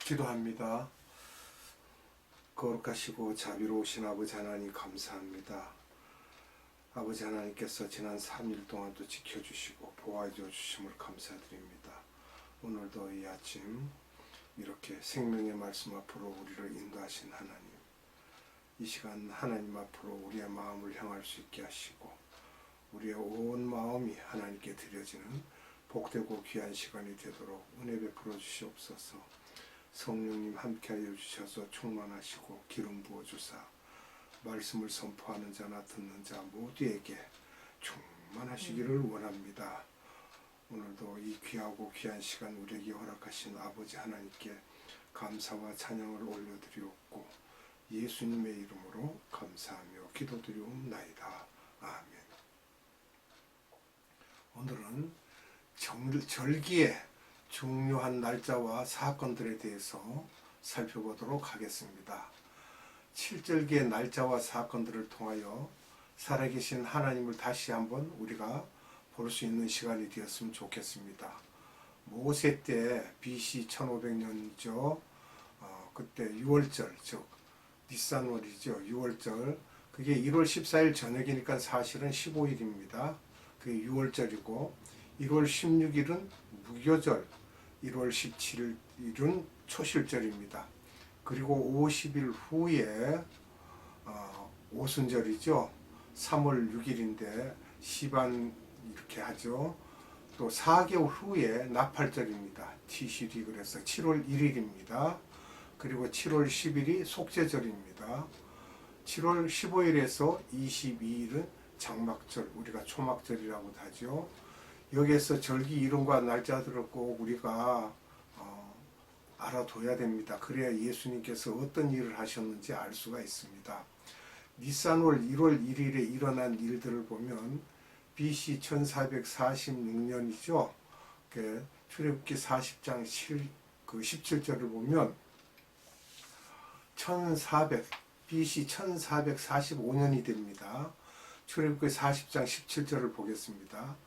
기도합니다. 거룩하시고 자비로우신 아버지 하나님 감사합니다. 아버지 하나님께서 지난 3일 동안도 지켜주시고 보호해 주심을 감사드립니다. 오늘도 이 아침 이렇게 생명의 말씀 앞으로 우리를 인도하신 하나님, 이 시간 하나님 앞으로 우리의 마음을 향할 수 있게 하시고 우리의 온 마음이 하나님께 드려지는 복되고 귀한 시간이 되도록 은혜 베풀어 주시옵소서. 성령님 함께하여 주셔서 충만하시고 기름 부어주사 말씀을 선포하는 자나 듣는 자 모두에게 충만하시기를 원합니다. 오늘도 이 귀하고 귀한 시간 우리에게 허락하신 아버지 하나님께 감사와 찬양을 올려드리옵고 예수님의 이름으로 감사하며 기도드리옵나이다. 아멘. 오늘은 절기의 중요한 날짜와 사건들에 대해서 살펴보도록 하겠습니다. 7절기의 날짜와 사건들을 통하여 살아계신 하나님을 다시 한번 우리가 볼 수 있는 시간이 되었으면 좋겠습니다. 모세 때 BC 1500년이죠. 그때 6월절, 즉 니산월이죠. 6월절. 그게 1월 14일 저녁이니까 사실은 15일입니다. 그게 6월절이고 1월 16일은 무교절, 1월 17일은 초실절입니다. 그리고 50일 후에 오순절이죠. 3월 6일인데 시반 이렇게 하죠. 또 4개월 후에 나팔절입니다. 티시리 그래서 7월 1일입니다. 그리고 7월 10일이 속죄절입니다. 7월 15일에서 22일은 장막절, 우리가 초막절이라고 하죠. 여기에서 절기 이름과 날짜들을 꼭 우리가 알아둬야 됩니다. 그래야 예수님께서 어떤 일을 하셨는지 알 수가 있습니다. 니산월 1월 1일에 일어난 일들을 보면 BC 1446년이죠. 출애굽기 40장 17절을 보면 BC 1445년이 됩니다. 출애굽기 40장 17절을 보겠습니다.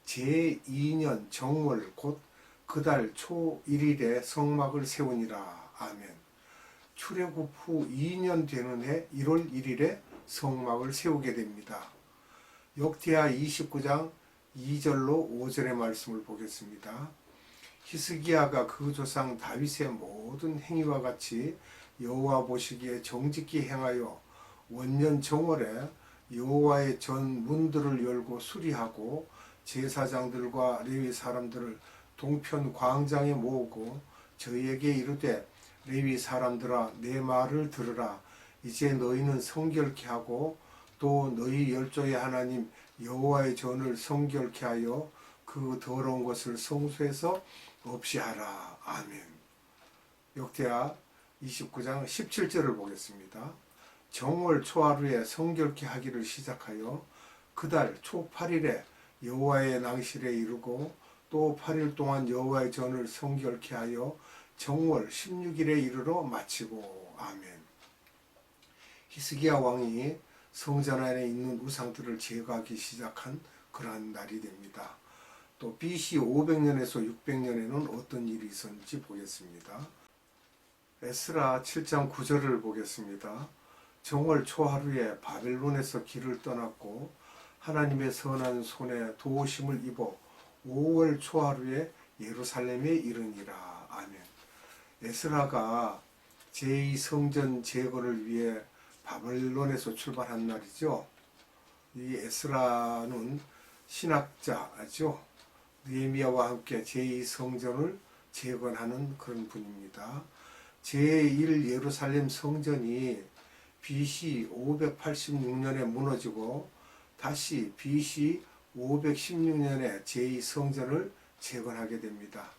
제2년 정월 곧 그달 초 1일에 성막을 세우니라. 아멘. 출애굽 후 2년 되는 해 1월 1일에 성막을 세우게 됩니다. 역대하 29장 2절로 5절의 말씀을 보겠습니다. 히스기야가 그 조상 다윗의 모든 행위와 같이 여호와 보시기에 정직히 행하여 원년 정월에 여호와의 전 문들을 열고 수리하고 제사장들과 레위 사람들을 동편 광장에 모으고 저희에게 이르되 레위 사람들아 내 말을 들으라. 이제 너희는 성결케 하고 또 너희 열조의 하나님 여호와의 전을 성결케 하여 그 더러운 것을 성소에서 없이 하라. 아멘. 역대하 29장 17절을 보겠습니다. 정월 초하루에 성결케 하기를 시작하여 그달 초 8일에 여호와의 낭실에 이르고 또 8일 동안 여호와의 전을 성결케 하여 정월 16일에 이르러 마치고. 아멘. 히스기야 왕이 성전 안에 있는 우상들을 제거하기 시작한 그러한 날이 됩니다. 또 BC 500년에서 600년에는 어떤 일이 있었는지 보겠습니다. 에스라 7장 9절을 보겠습니다. 정월 초하루에 바벨론에서 길을 떠났고 하나님의 선한 손에 도우심을 입어 5월 초하루에 예루살렘에 이르니라. 아멘. 에스라가 제2성전 제거를 위해 바벨론에서 출발한 날이죠. 이 에스라는 신학자죠. 느헤미야와 함께 제2성전을 재건하는 그런 분입니다. 제1 예루살렘 성전이 BC 586년에 무너지고 다시 BC 516년에 제2성전을 재건하게 됩니다.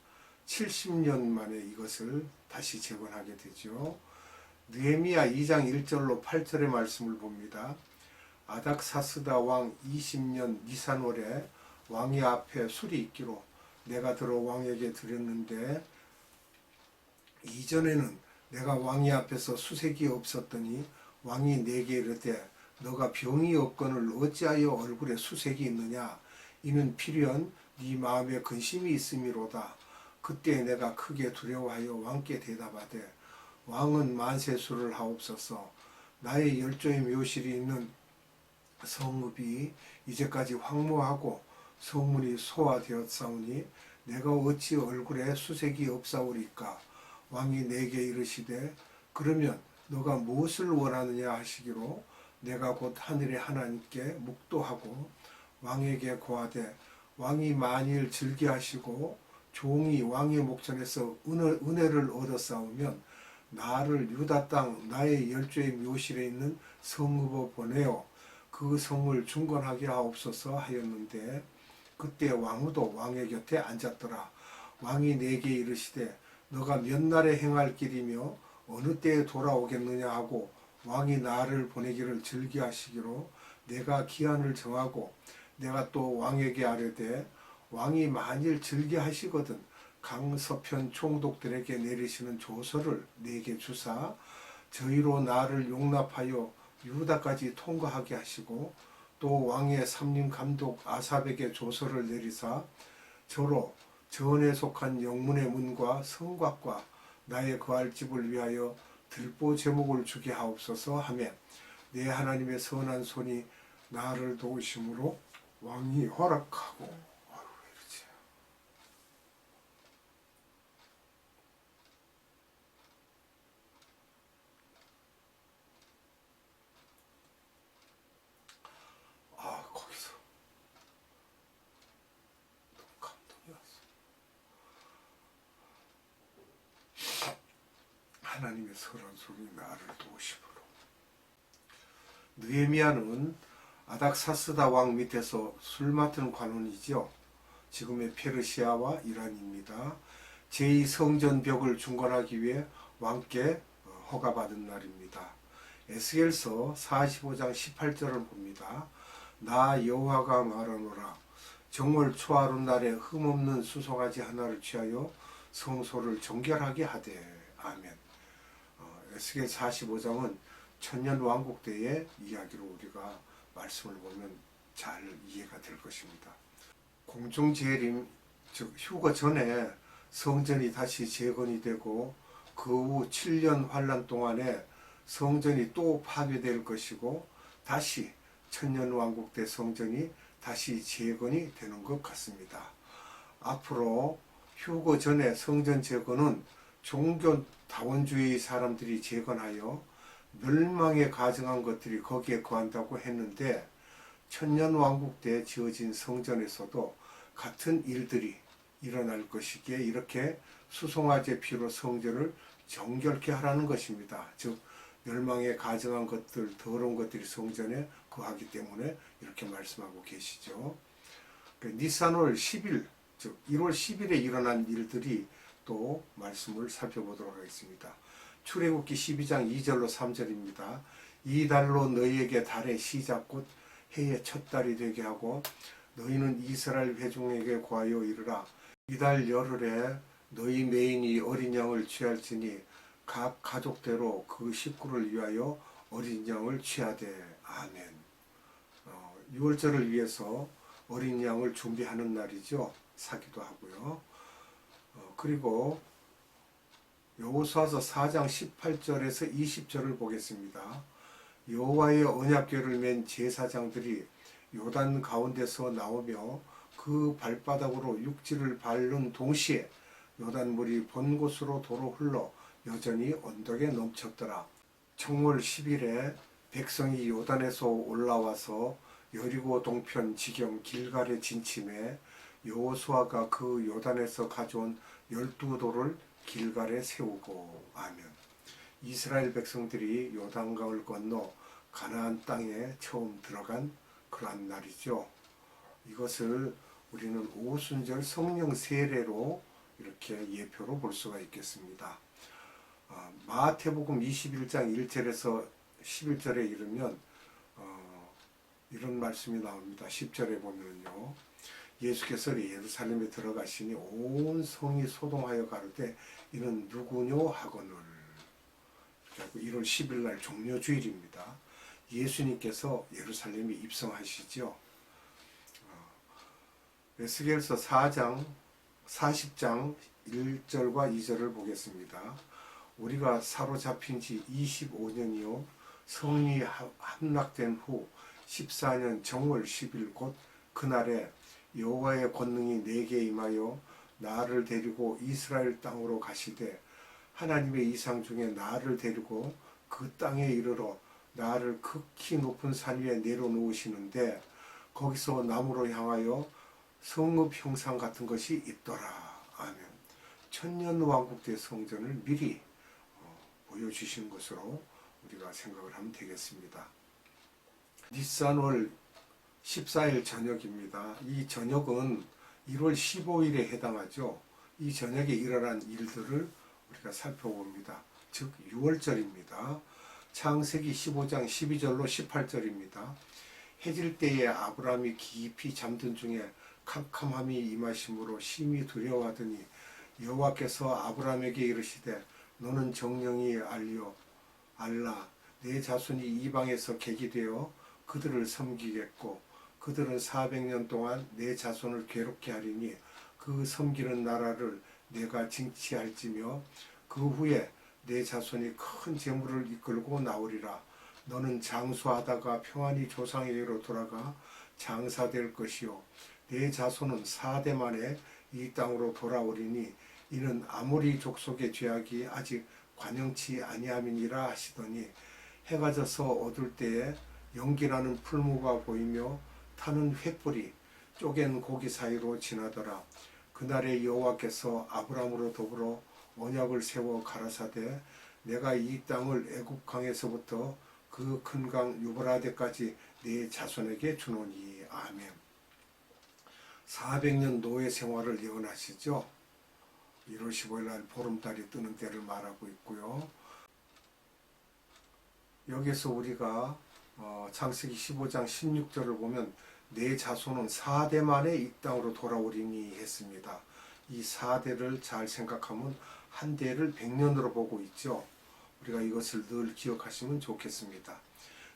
70년 만에 이것을 다시 재건하게 되죠. 느헤미야 2장 1절로 8절의 말씀을 봅니다. 아닥사스다 왕 20년 니산월에 왕의 앞에 술이 있기로 내가 들어 왕에게 드렸는데 이전에는 내가 왕의 앞에서 수색이 없었더니 왕이 내게 이르되 너가 병이 없거늘 어찌하여 얼굴에 수색이 있느냐 이는 필연 네 마음에 근심이 있음이로다. 그때 내가 크게 두려워하여 왕께 대답하되 왕은 만세수를 하옵소서. 나의 열조의 묘실이 있는 성읍이 이제까지 황무하고 성문이 소화되었사오니 내가 어찌 얼굴에 수색이 없사오리까. 왕이 내게 이르시되 그러면 너가 무엇을 원하느냐 하시기로 내가 곧 하늘의 하나님께 묵도하고 왕에게 고하되 왕이 만일 즐겨하시고 종이 왕의 목전에서 은혜를 얻었사오면 나를 유다 땅 나의 열조의 묘실에 있는 성읍으로 보내어 그 성을 중건하게 하옵소서 하였는데 그때 왕후도 왕의 곁에 앉았더라. 왕이 내게 이르시되 너가 몇 날에 행할 길이며 어느 때에 돌아오겠느냐 하고 왕이 나를 보내기를 즐겨하시기로 내가 기한을 정하고 내가 또 왕에게 아뢰되 왕이 만일 즐겨하시거든 강서편 총독들에게 내리시는 조서를 내게 주사 저희로 나를 용납하여 유다까지 통과하게 하시고 또 왕의 삼림 감독 아삽에게 조서를 내리사 저로 전에 속한 영문의 문과 성곽과 나의 거할 집을 위하여 들보 제목을 주게 하옵소서 하며 내 하나님의 선한 손이 나를 도우심으로 왕이 허락하고 왜 이러지? 거기서 너무 감동이 왔어. 하나님의 선한 손이 나를 도우심으로. 느헤미야는 아닥사스다 왕 밑에서 술 맡은 관원이죠. 지금의 페르시아와 이란입니다. 제2성전 벽을 중건하기 위해 왕께 허가받은 날입니다. 에스겔서 45장 18절을 봅니다. 나 여호와가 말하노라. 정월 초하루 날에 흠없는 수송아지 하나를 취하여 성소를 정결하게 하되. 아멘. 에스겔 45장은 천년 왕국 때의 이야기로 우리가 말씀을 보면 잘 이해가 될 것입니다. 공중재림, 즉 휴거 전에 성전이 다시 재건이 되고 그 후 7년 환란 동안에 성전이 또 파괴될 것이고 다시 천년 왕국 때 성전이 다시 재건이 되는 것 같습니다. 앞으로 휴거 전에 성전 재건은 종교 다원주의 사람들이 재건하여 멸망에 가증한 것들이 거기에 거한다고 했는데 천년 왕국 때 지어진 성전에서도 같은 일들이 일어날 것이기에 이렇게 수송아지 피로 성전을 정결케 하라는 것입니다. 즉 멸망에 가증한 것들, 더러운 것들이 성전에 거하기 때문에 이렇게 말씀하고 계시죠. 니산월 10일, 즉 1월 10일에 일어난 일들이 또 말씀을 살펴보도록 하겠습니다. 출애굽기 12장 2절로 3절입니다. 이 달로 너희에게 달의 시작 곧 해의 첫 달이 되게 하고 너희는 이스라엘 회중에게 고하여 이르라. 이달 열흘에 너희 메인이 어린 양을 취할지니 각 가족대로 그 식구를 위하여 어린 양을 취하되. 아멘. 6월절을 위해서 어린 양을 준비하는 날이죠. 사기도 하고요. 그리고 여호수아서 4장 18절에서 20절을 보겠습니다. 여호와의 언약궤를 맨 제사장들이 요단 가운데서 나오며 그 발바닥으로 육지를 밟는 동시에 요단물이 본 곳으로 도로 흘러 여전히 언덕에 넘쳤더라. 청월 10일에 백성이 요단에서 올라와서 여리고 동편 지경 길갈에 진침해 여호수아가 그 요단에서 가져온 12돌을 길갈에 세우고. 아멘. 이스라엘 백성들이 요단강을 건너 가나안 땅에 처음 들어간 그러한 날이죠. 이것을 우리는 오순절 성령 세례로 이렇게 예표로 볼 수가 있겠습니다. 마태복음 21장 1절에서 11절에 이르면 이런 말씀이 나옵니다. 10절에 보면요. 예수께서 예루살렘에 들어가시니 온 성이 소동하여 가로되 이는 누구뇨 하거늘. 1월 10일 날 종료주일입니다. 예수님께서 예루살렘에 입성하시죠. 에스겔서 40장 1절과 2절을 보겠습니다. 우리가 사로잡힌 지 25년이요 성이 함락된 후 14년 정월 10일 곧 그날에 여호와의 권능이 내게 임하여 나를 데리고 이스라엘 땅으로 가시되 하나님의 이상 중에 나를 데리고 그 땅에 이르러 나를 극히 높은 산 위에 내려놓으시는데 거기서 나무로 향하여 성읍 형상 같은 것이 있더라. 아멘. 천년왕국대 성전을 미리 보여주신 것으로 우리가 생각을 하면 되겠습니다. 니산월 14일 저녁입니다. 이 저녁은 1월 15일에 해당하죠. 이 저녁에 일어난 일들을 우리가 살펴봅니다. 즉 6월절입니다. 창세기 15장 12절로 18절입니다. 해질 때에 아브라함이 깊이 잠든 중에 캄캄함이 임하심으로 심히 두려워하더니 여호와께서 아브라함에게 이르시되 너는 정령이 알라 내 자손이 이방에서 객이 되어 그들을 섬기겠고 그들은 400년 동안 내 자손을 괴롭게 하리니 그 섬기는 나라를 내가 징치할지며 그 후에 내 자손이 큰 재물을 이끌고 나오리라. 너는 장수하다가 평안히 조상에게로 돌아가 장사될 것이요 내 자손은 4대 만에 이 땅으로 돌아오리니 이는 아모리 족속의 죄악이 아직 관영치 아니함이니라 하시더니 해가 져서 어둘 때에 연기나는 풀무가 보이며 타는 횃불이 쪼갠 고기 사이로 지나더라. 그날에 여호와께서 아브라함으로 더불어 언약을 세워 가라사대 내가 이 땅을 애굽 강에서부터 그 큰 강 유브라데까지 네 자손에게 주노니. 아멘. 400년 노예 생활을 예언하시죠. 1월 15일 날 보름달이 뜨는 때를 말하고 있고요. 여기서 우리가 창세기 15장 16절을 보면 내 자손은 4대 만에 이 땅으로 돌아오리니 했습니다. 이 4대를 잘 생각하면 한 대를 100년으로 보고 있죠. 우리가 이것을 늘 기억하시면 좋겠습니다.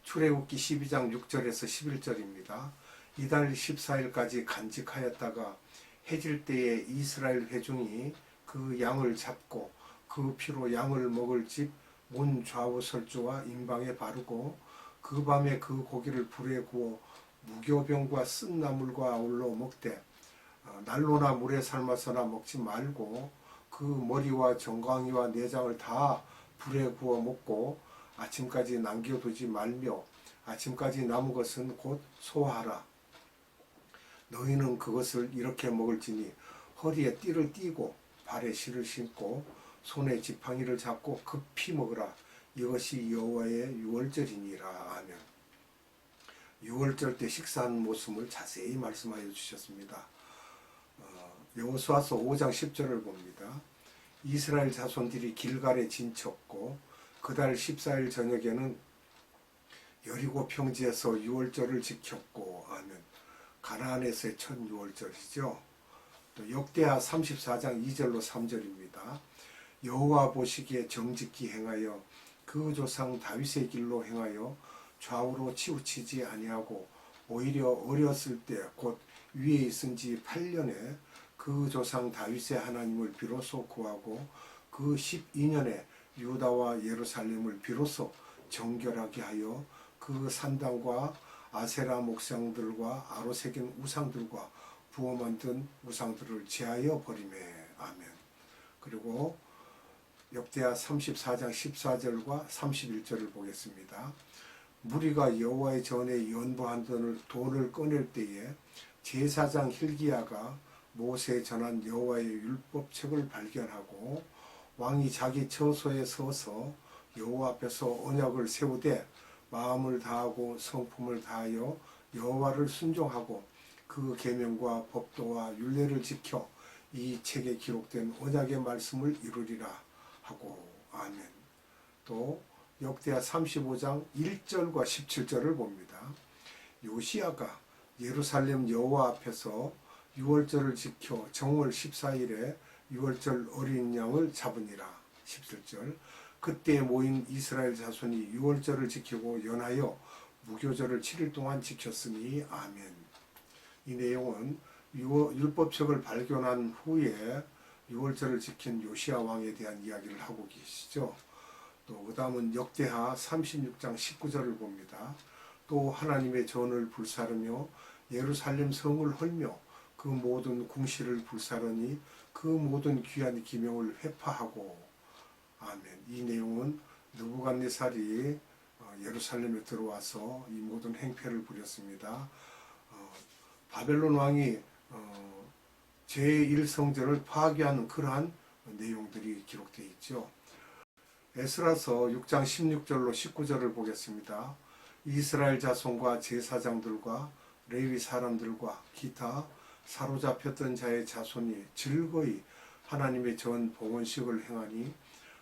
출애굽기 12장 6절에서 11절입니다. 이달 14일까지 간직하였다가 해질 때에 이스라엘 회중이 그 양을 잡고 그 피로 양을 먹을 집 문 좌우 설주와 임방에 바르고 그 밤에 그 고기를 불에 구워 무교병과 쓴 나물과 아울러 먹되 난로나 물에 삶아서나 먹지 말고 그 머리와 정강이와 내장을 다 불에 구워 먹고 아침까지 남겨두지 말며 아침까지 남은 것은 곧 소화하라. 너희는 그것을 이렇게 먹을지니 허리에 띠를 띠고 발에 실을 신고 손에 지팡이를 잡고 급히 먹으라. 이것이 여호와의 유월절이니라. 아멘. 유월절 때 식사하는 모습을 자세히 말씀하여 주셨습니다. 여호수아서 5장 10절을 봅니다. 이스라엘 자손들이 길갈에 진쳤고 그달 14일 저녁에는 여리고 평지에서 유월절을 지켰고. 아멘. 가나안에서의 첫 유월절이죠. 또 역대하 34장 2절로 3절입니다. 여호와 보시기에 정직히 행하여 그 조상 다윗의 길로 행하여 좌우로 치우치지 아니하고 오히려 어렸을 때 곧 위에 있은 지 8년에 그 조상 다윗의 하나님을 비로소 구하고 그 12년에 유다와 예루살렘을 비로소 정결하게 하여 그 산당과 아세라 목상들과 아로새긴 우상들과 부어 만든 우상들을 제하여 버리매. 아멘. 그리고 역대하 34장 14절과 31절을 보겠습니다. 무리가 여호와의 전에 연보한 돈을 꺼낼 때에 제사장 hil기야가 모세에 전한 여호와의 율법책을 발견하고 왕이 자기 처소에 서서 여호와 앞에서 언약을 세우되 마음을 다하고 성품을 다하여 여호와를 순종하고 그 계명과 법도와 율례를 지켜 이 책에 기록된 언약의 말씀을 이루리라 하고. 아멘. 또 역대하 35장 1절과 17절을 봅니다. 요시야가 예루살렘 여호와 앞에서 유월절을 지켜 정월 14일에 유월절 어린 양을 잡으니라. 17절. 그때 모인 이스라엘 자손이 유월절을 지키고 연하여 무교절을 7일 동안 지켰으니. 아멘. 이 내용은 율법책을 발견한 후에 유월절을 지킨 요시야 왕에 대한 이야기를 하고 계시죠. 또 그 다음은 역대하 36장 19절을 봅니다. 또 하나님의 전을 불사르며 예루살렘 성을 헐며 그 모든 궁시를 불사르니 그 모든 귀한 기명을 회파하고. 아멘. 이 내용은 느부갓네살이 예루살렘에 들어와서 이 모든 행패를 부렸습니다. 바벨론 왕이 제1성전을 파괴하는 그러한 내용들이 기록되어 있죠. 에스라서 6장 16절로 19절을 보겠습니다. 이스라엘 자손과 제사장들과 레위 사람들과 기타 사로잡혔던 자의 자손이 즐거이 하나님의 전 봉헌식을 행하니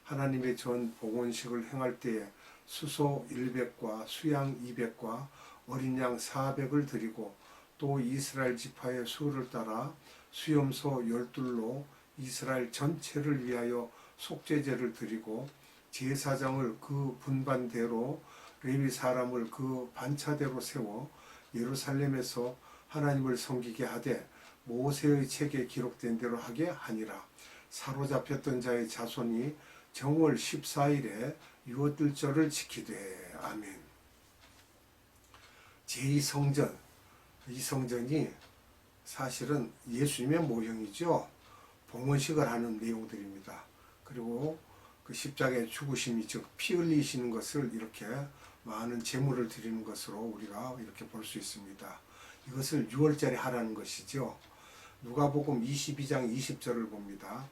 하나님의 전 봉헌식을 행할 때에 수소 100과 수양 200과 어린 양 400을 드리고 또 이스라엘 지파의 수를 따라 수염소 12로 이스라엘 전체를 위하여 속죄제를 드리고 제사장을 그 분반대로 레위 사람을 그 반차대로 세워 예루살렘에서 하나님을 섬기게 하되 모세의 책에 기록된 대로 하게 하니라. 사로잡혔던 자의 자손이 정월 14일에 유월절을 지키되. 아멘. 제2성전, 이 성전이 사실은 예수님의 모형이죠. 봉헌식을 하는 내용들입니다. 그리고 그 십자가의 죽으심이 즉 피 흘리시는 것을 이렇게 많은 제물을 드리는 것으로 우리가 이렇게 볼 수 있습니다. 이것을 6월절에 하라는 것이죠. 누가복음 22장 20절을 봅니다.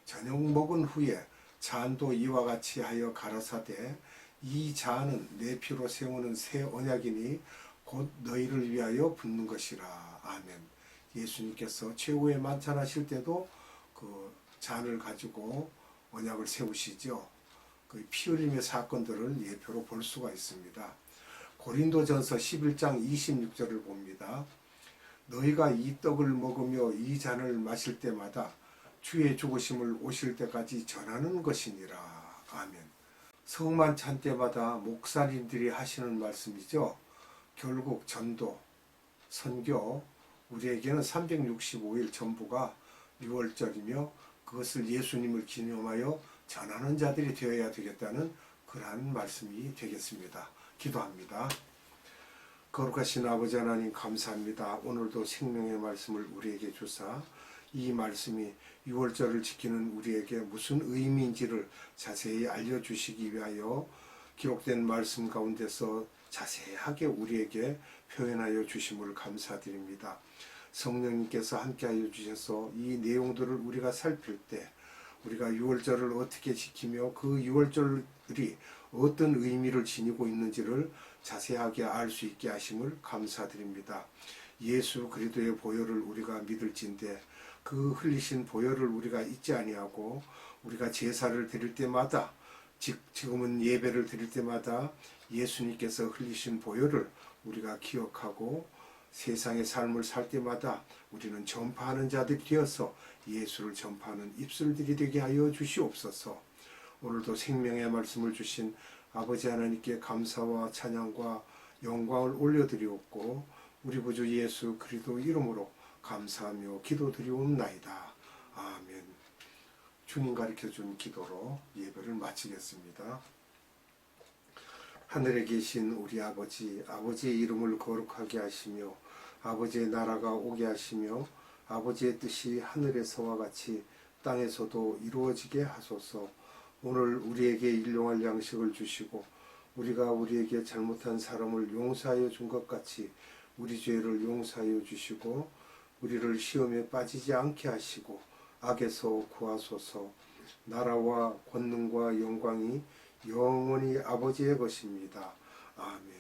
저녁 먹은 후에 잔도 이와 같이 하여 가라사대 이 잔은 내 피로 세우는 새 언약이니 곧 너희를 위하여 붓는 것이라. 아멘. 예수님께서 최후의 만찬하실 때도 그 잔을 가지고 언약을 세우시죠. 그 피 흘림의 사건들을 예표로 볼 수가 있습니다. 고린도전서 11장 26절을 봅니다. 너희가 이 떡을 먹으며 이 잔을 마실 때마다 주의 죽으심을 오실 때까지 전하는 것이니라. 아멘. 성만찬 때마다 목사님들이 하시는 말씀이죠. 결국 전도, 선교, 우리에게는 365일 전부가 6월절이며 그것을 예수님을 기념하여 전하는 자들이 되어야 되겠다는 그러한 말씀이 되겠습니다. 기도합니다. 거룩하신 아버지 하나님 감사합니다. 오늘도 생명의 말씀을 우리에게 주사 이 말씀이 6월절을 지키는 우리에게 무슨 의미인지를 자세히 알려주시기 위하여 기록된 말씀 가운데서 자세하게 우리에게 표현하여 주심을 감사드립니다. 성령님께서 함께하여 주셔서 이 내용들을 우리가 살필 때 우리가 6월절을 어떻게 지키며 그 6월절이 어떤 의미를 지니고 있는지를 자세하게 알 수 있게 하심을 감사드립니다. 예수 그리스도의 보혈을 우리가 믿을진데 그 흘리신 보혈을 우리가 잊지 아니하고 우리가 제사를 드릴 때마다 지금은 예배를 드릴 때마다 예수님께서 흘리신 보혈을 우리가 기억하고 세상의 삶을 살 때마다 우리는 전파하는 자들이 되어서 예수를 전파하는 입술들이 되게 하여 주시옵소서. 오늘도 생명의 말씀을 주신 아버지 하나님께 감사와 찬양과 영광을 올려드리옵고 우리 구주 예수 그리스도 이름으로 감사하며 기도드리옵나이다. 아멘. 주님 가르쳐준 기도로 예배를 마치겠습니다. 하늘에 계신 우리 아버지, 아버지의 이름을 거룩하게 하시며 아버지의 나라가 오게 하시며 아버지의 뜻이 하늘에서와 같이 땅에서도 이루어지게 하소서. 오늘 우리에게 일용할 양식을 주시고 우리가 우리에게 잘못한 사람을 용서하여 준 것 같이 우리 죄를 용서하여 주시고 우리를 시험에 빠지지 않게 하시고 악에서 구하소서. 나라와 권능과 영광이 영원히 아버지의 것입니다. 아멘.